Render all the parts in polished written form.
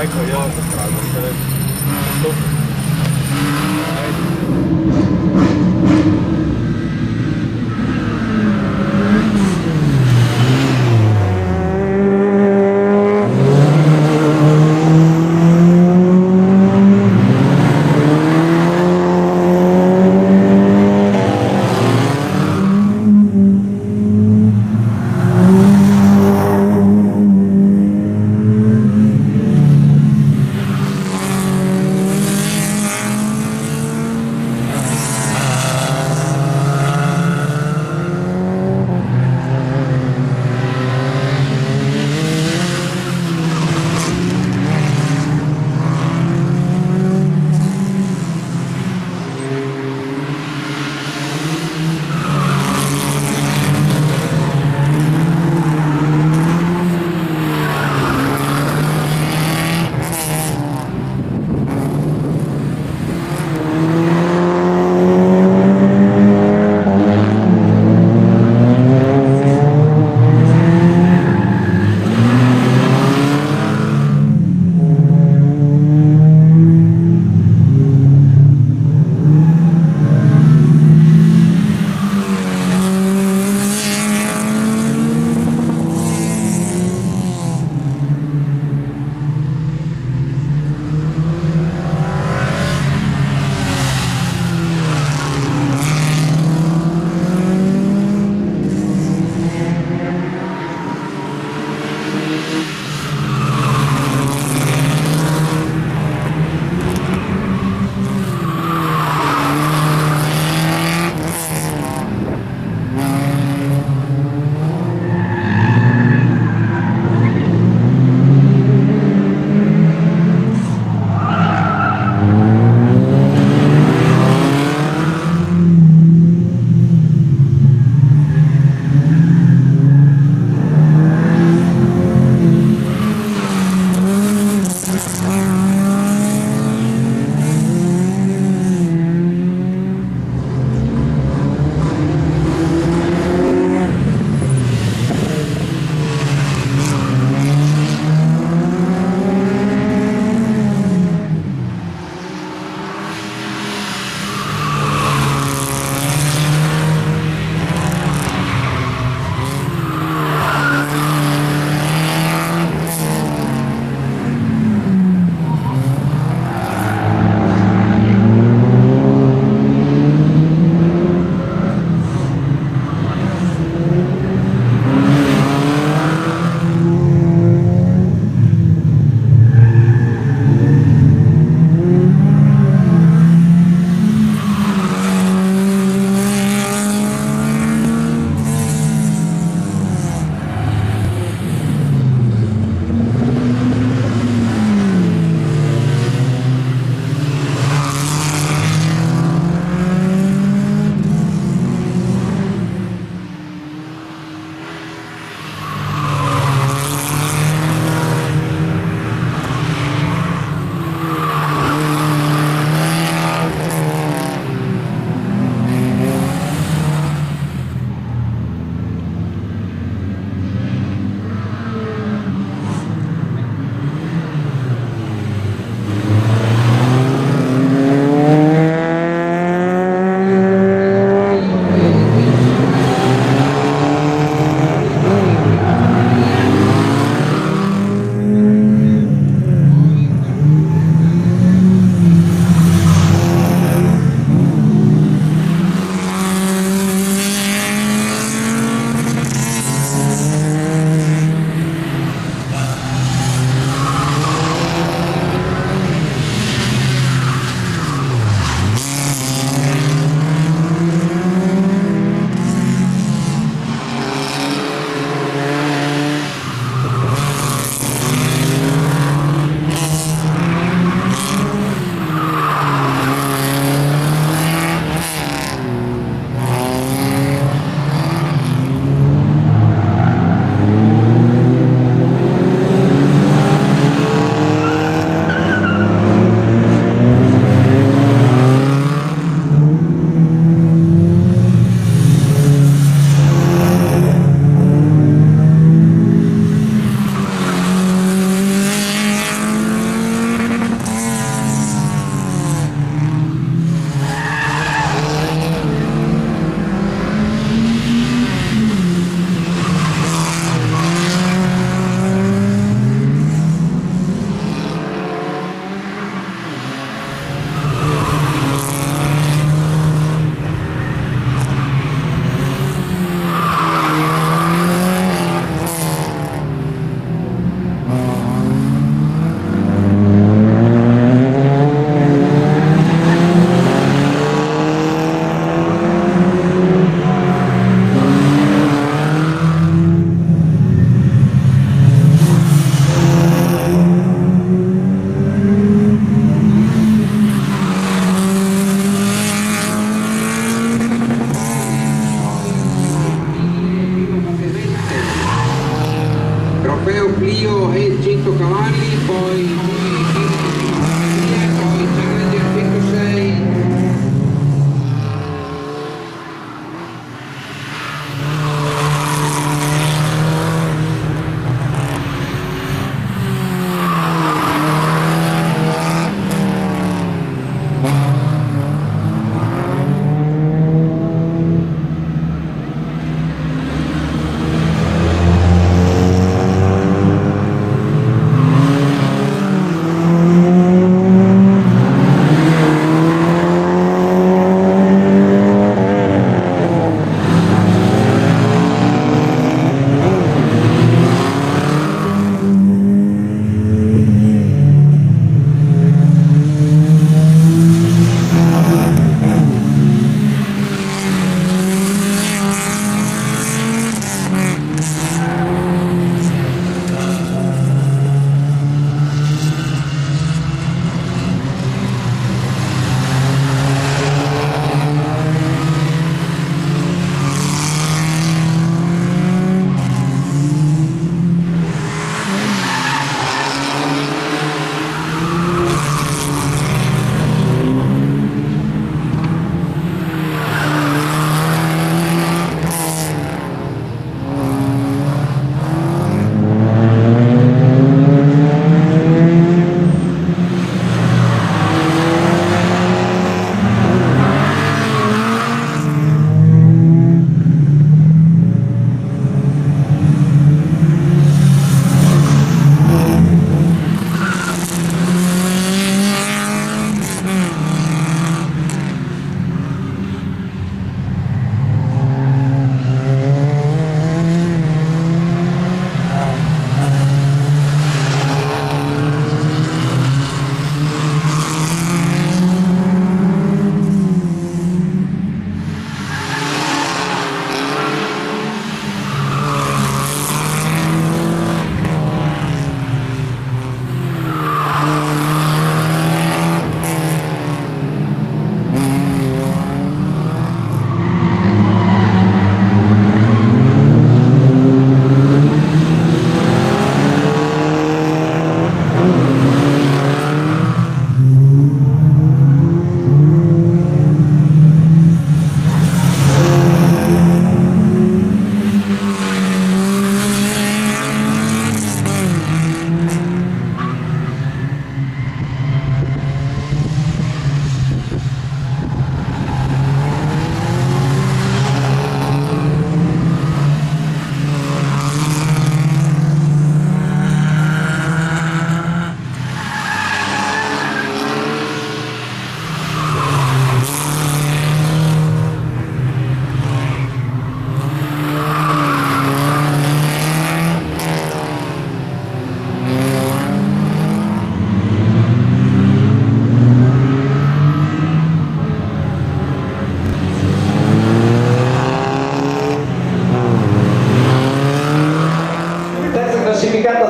ecco io ho comprato il telefono. trofeo Clio e 100 cavalli, poi poi Challenger 106.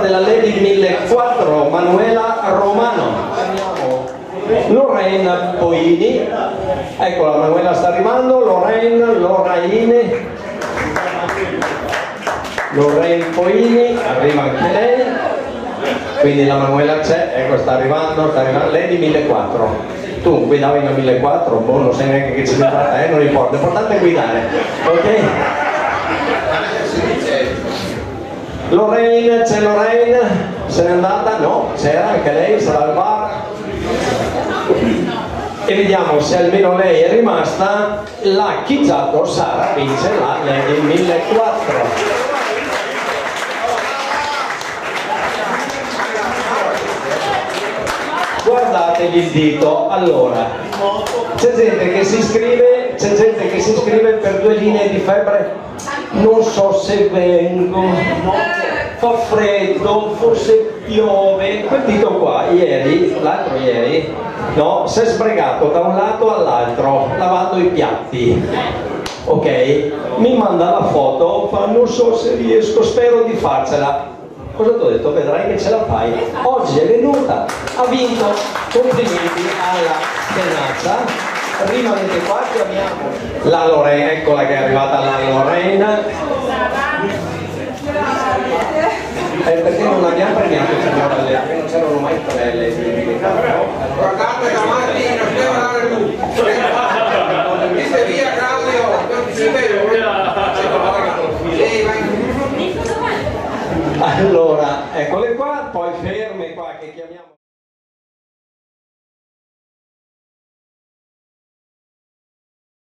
Della Lady 1004 Manuela Romano. Lorraine Poini, eccola, Manuela sta arrivando. Lorraine Poini, arriva anche lei, quindi la Manuela c'è, ecco, sta arrivando, Lady 1004. Tu guidavi una 1004, boh, non sai neanche che ci si tratta, non importa, l'importante è guidare, ok? Lorraine, c'è Lorraine, se n'è andata? No, c'era anche lei, sarà al bar. E vediamo se almeno lei è rimasta. La Chizzato Sara vince la Lady 1004. Guardategli il dito. Allora, c'è gente che si iscrive per 2 linee di febbre. Non so se vengo, fa freddo, forse piove. Quel dito qua, l'altro ieri, no, si è sbregato da un lato all'altro, lavando i piatti. Ok? Mi manda la foto, fa non so se riesco, spero di farcela. Cosa ti ho detto? Vedrai che ce la fai. Oggi è venuta, ha vinto, complimenti alla tenacia. Rimanete qua, chiamiamo la Lorena, eccola che è arrivata la Lorena. Perché non abbiamo premiato il trelle, perché non c'erano mai trelle di Guardate davanti, non devo andare giù. Dite via Claudio, non si vede. Sì, vai. Allora, eccole qua, poi ferme qua che chiamiamo.